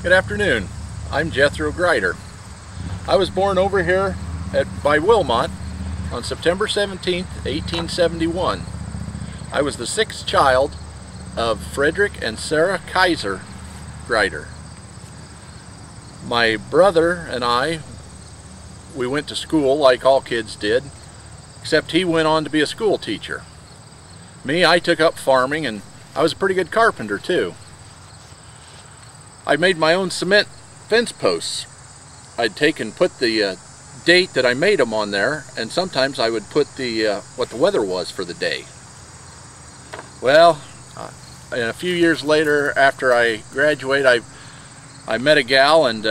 Good afternoon. I'm Jethro Greider. I was born over here by Wilmot on September 17th, 1871. I was the sixth child of Frederick and Sarah Kaiser Greider. My brother and I, we went to school like all kids did, except he went on to be a school teacher. Me, I took up farming, and I was a pretty good carpenter too. I made my own cement fence posts. I'd take and put the date that I made them on there, and sometimes I would put the what the weather was for the day. Well, a few years later, after I graduated, I met a gal, and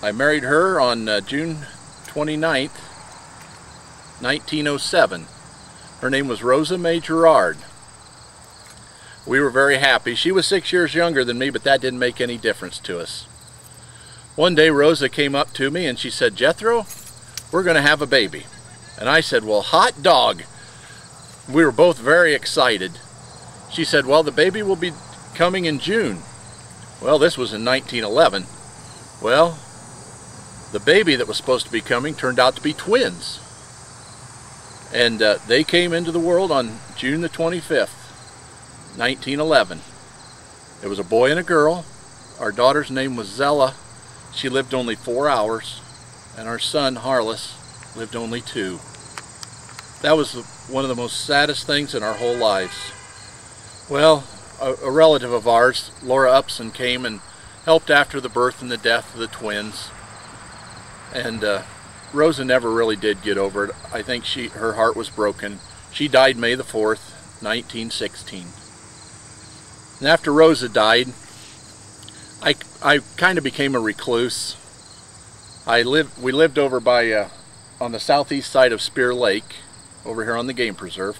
I married her on June 29th, 1907. Her name was Rosa May Gerard. We were very happy. She was 6 years younger than me, but that didn't make any difference to us. One day Rosa came up to me and she said, "Jethro, we're going to have a baby." And I said, "Well, hot dog." We were both very excited. She said, "Well, the baby will be coming in June." Well, this was in 1911. Well, the baby that was supposed to be coming turned out to be twins. And they came into the world on June the 25th. 1911. It was a boy and a girl. Our daughter's name was Zella. She lived only 4 hours, and our son Harless lived only 2. That was one of the most saddest things in our whole lives. Well, a relative of ours, Laura Upson, came and helped after the birth and the death of the twins, and Rosa never really did get over it. I think her heart was broken. She died May the 4th, 1916. And after Rosa died, I kind of became a recluse. We lived over by on the southeast side of Spear Lake, over here on the game preserve,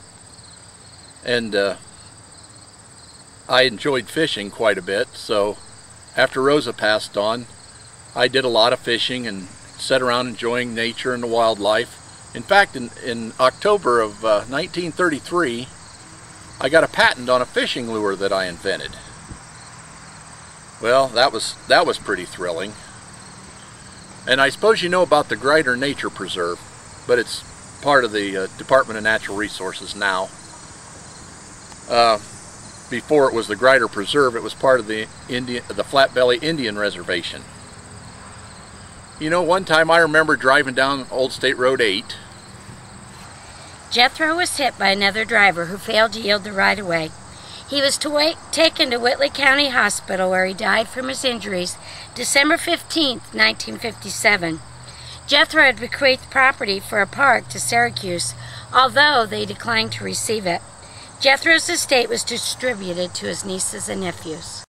and I enjoyed fishing quite a bit. So after Rosa passed on, I did a lot of fishing and sat around enjoying nature and the wildlife. In fact, in October of 1933, I got a patent on a fishing lure that I invented. Well, that was pretty thrilling. And I suppose you know about the Greider Nature Preserve, but it's part of the Department of Natural Resources now. Before it was the Greider Preserve, it was part of the Flatbelly Indian Reservation. You know, one time I remember driving down Old State Road 8. Jethro was hit by another driver who failed to yield the right-of-way. He was taken to Whitley County Hospital, where he died from his injuries December 15, 1957. Jethro had bequeathed property for a park to Syracuse, although they declined to receive it. Jethro's estate was distributed to his nieces and nephews.